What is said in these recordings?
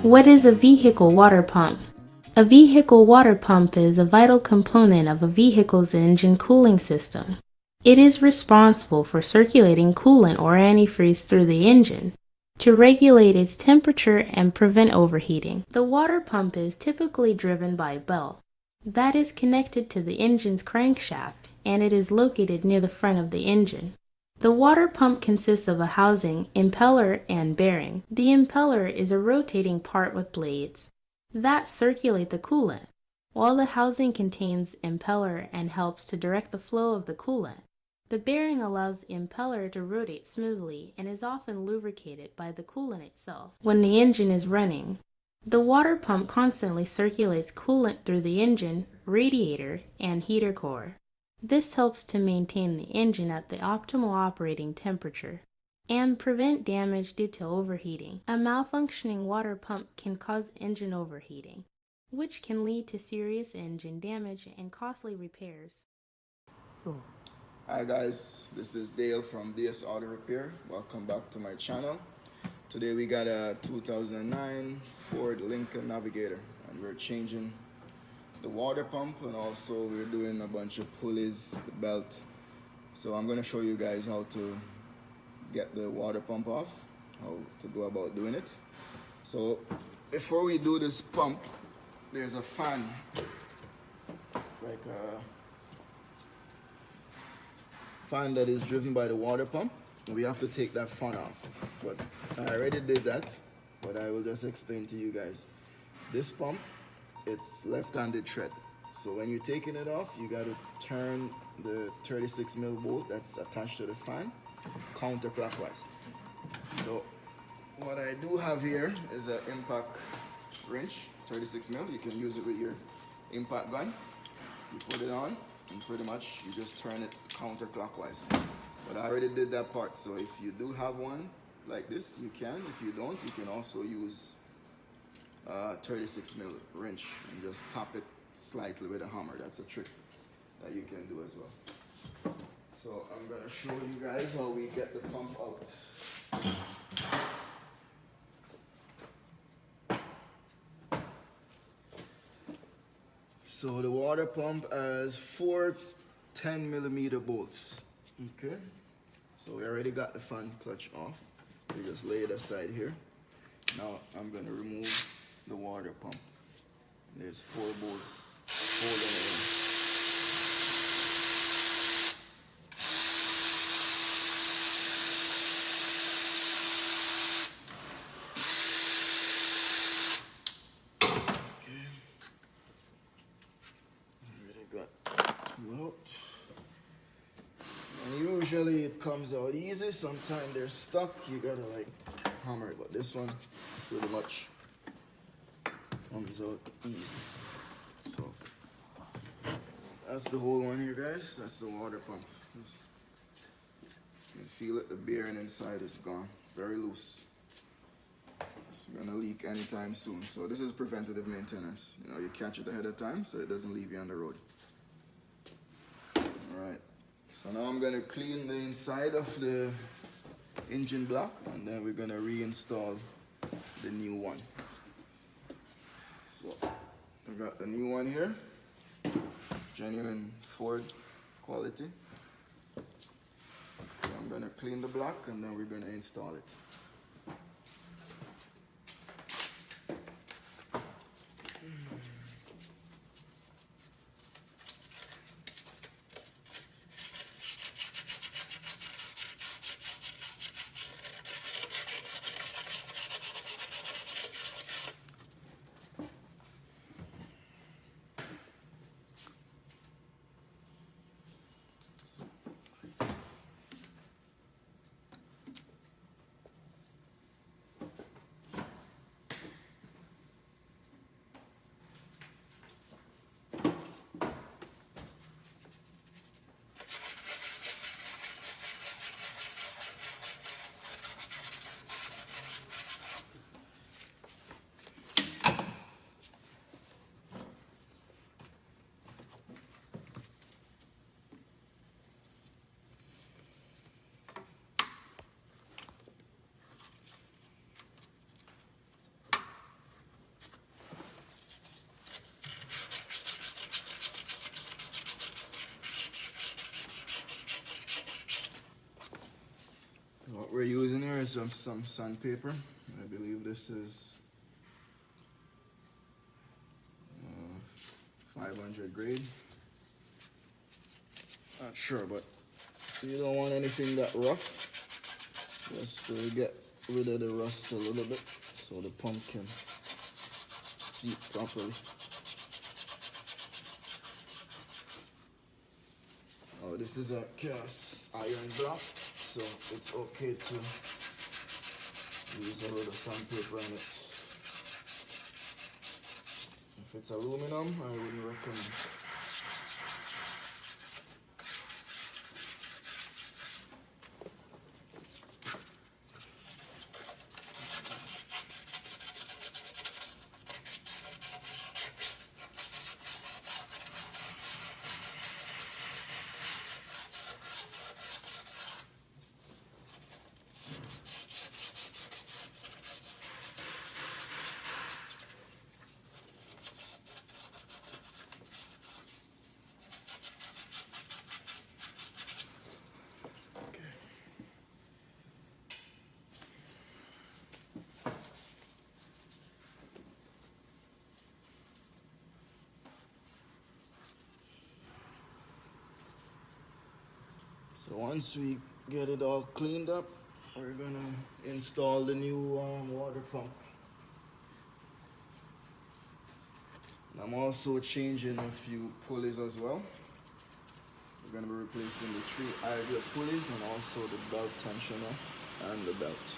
What is a vehicle water pump? A vehicle water pump is a vital component of a vehicle's engine cooling system. It is responsible for circulating coolant or antifreeze through the engine to regulate its temperature and prevent overheating. The water pump is typically driven by a belt that is connected to the engine's crankshaft, and it is located near the front of the engine. The water pump consists of a housing, impeller, and bearing. The impeller is a rotating part with blades that circulate the coolant, while the housing contains impeller and helps to direct the flow of the coolant. The bearing allows the impeller to rotate smoothly and is often lubricated by the coolant itself. When the engine is running, the water pump constantly circulates coolant through the engine, radiator, and heater core. This helps to maintain the engine at the optimal operating temperature and prevent damage due to overheating. A malfunctioning water pump can cause engine overheating, which can lead to serious engine damage and costly repairs. Hi guys, this is Dale from DS Auto Repair. Welcome back to my channel. Today we got a 2009 Ford Lincoln Navigator, and we're changing the water pump, and also we're doing a bunch of pulleys, the belt. So I'm going to show you guys how to get the water pump off, how to go about doing it. So before we do this pump, there's a fan, like a fan that is driven by the water pump. We have to take that fan off, but I already did that, but I will just explain to you guys. This pump, it's left-handed thread, so when you're taking it off, you got to turn the 36 mil bolt that's attached to the fan counterclockwise. So what I do have here is an impact wrench, 36 mil. You can use it with your impact gun. You put it on and pretty much you just turn it counterclockwise. But I already did that part, so if you do have one like this, you can. If you don't, you can also use 36 mil wrench and just tap it slightly with a hammer. That's a trick that you can do as well. So I'm gonna show you guys how we get the pump out. So the water pump has 4 10mm bolts. Okay, so we already got the fan clutch off. We just lay it aside here. Now I'm gonna remove the water pump. There's 4 bolts holding it in. Okay. Already got 2 out. And usually it comes out easy. Sometimes they're stuck. You gotta like hammer it, but this one pretty much comes out easy. So that's the whole one here, guys. That's the water pump. You can feel it, the bearing inside is gone, very loose. It's gonna leak anytime soon. So this is preventative maintenance. You know, you catch it ahead of time so it doesn't leave you on the road. Alright, so now I'm gonna clean the inside of the engine block, and then we're gonna reinstall the new one. So I got the new one here, genuine Ford quality. So I'm gonna clean the block and then we're gonna install it. What we're using here is some sandpaper. I believe this is 500 grade. Not sure, but you don't want anything that rough. Just to get rid of the rust a little bit so the pump can seat properly. Oh, this is a cast iron block, so it's okay to use a little sandpaper on it. If it's aluminum, I wouldn't recommend. So once we get it all cleaned up, we're gonna install the new water pump. And I'm also changing a few pulleys as well. We're gonna be replacing the 3 idler pulleys and also the belt tensioner and the belt.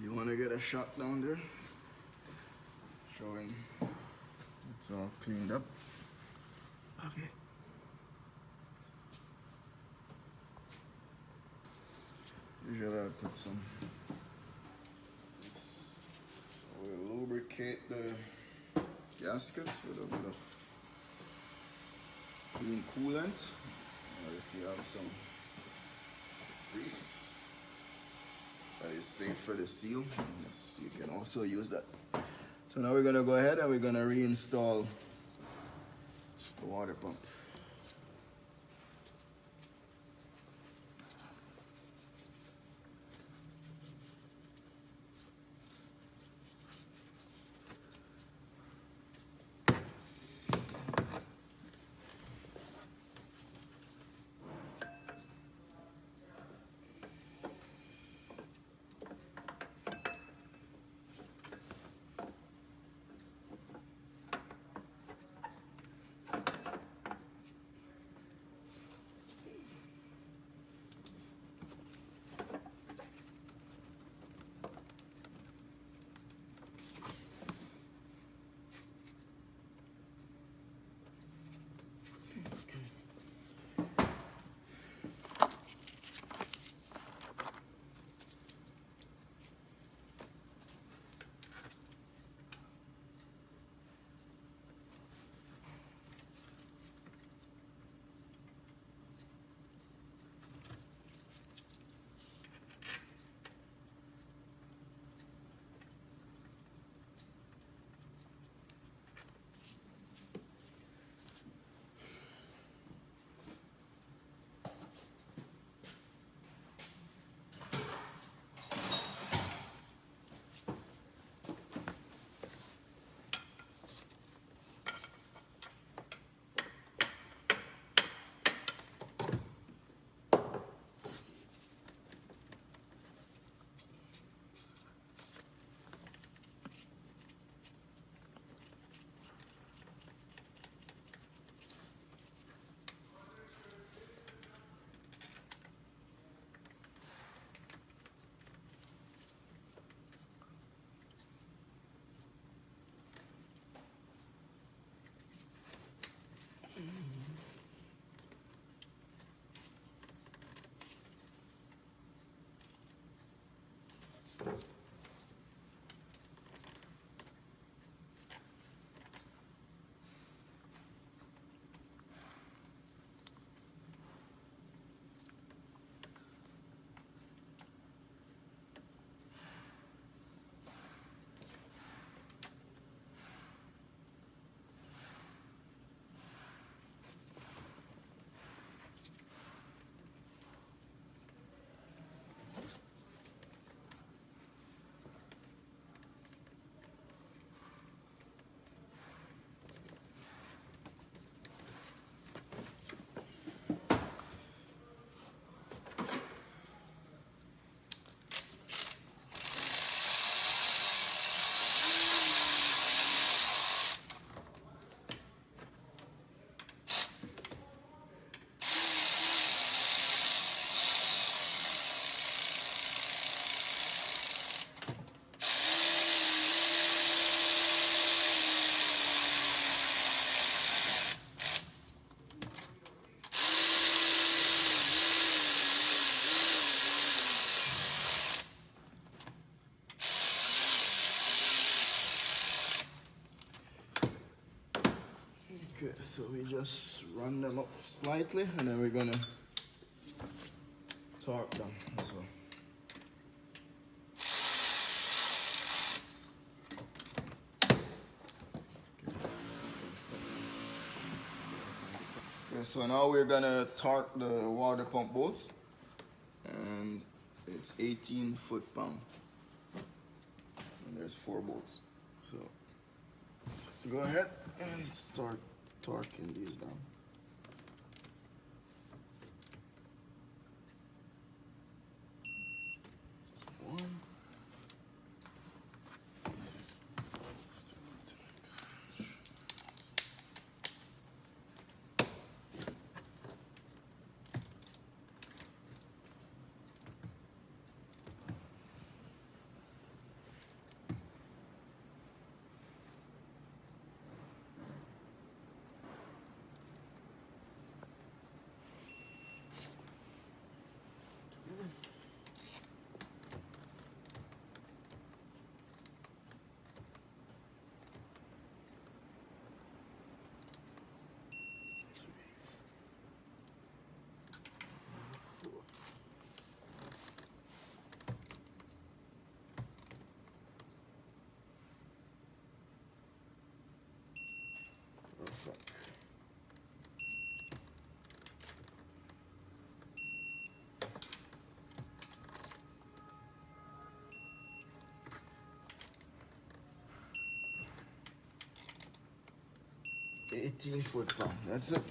You want to get a shot down there, showing it's all cleaned up. Okay. Usually I put some, we'll lubricate the gasket with a bit of clean coolant, or if you have some grease that is safe for the seal, yes, you can also use that. So now we're gonna go ahead and we're gonna reinstall the water pump. Okay, so we just run them up slightly and then we're gonna torque them as well. Okay, so now we're gonna torque the water pump bolts, and it's 18 foot-pound. And there's 4 bolts. So let's go ahead and start torquing these down. One. Perfect. $18 foot-pound. That's it.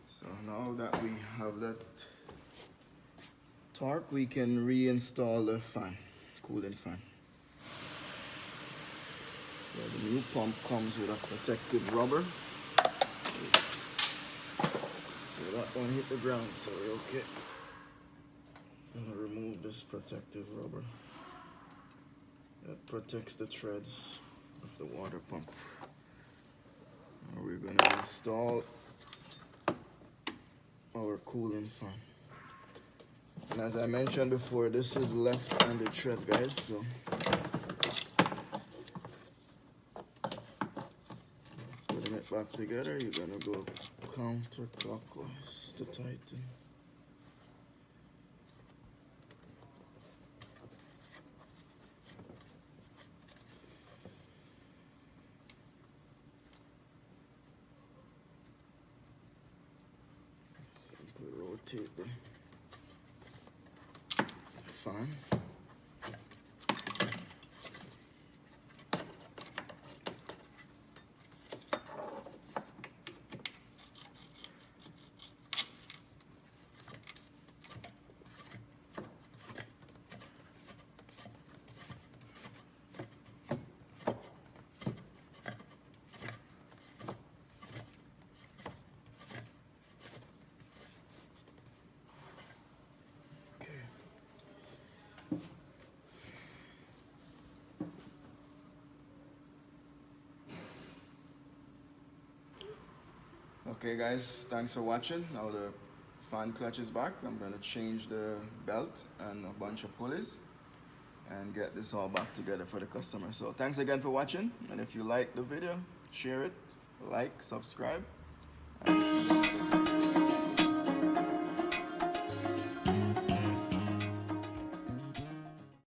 So now that we have that torque, we can reinstall the fan, coolant fan. So the new pump comes with a protective rubber. Okay, that one hit the ground, so we're okay. I'm gonna remove this protective rubber that protects the threads of the water pump. Now we're gonna install our coolant fan. And as I mentioned before, this is left-handed thread, guys, so putting it back together, you're gonna go counterclockwise to tighten. Simply rotate the fan. Okay guys, thanks for watching. Now the fan clutch is back. I'm going to change the belt and a bunch of pulleys and get this all back together for the customer. So thanks again for watching, and if you like the video, share it, like, subscribe, and see you.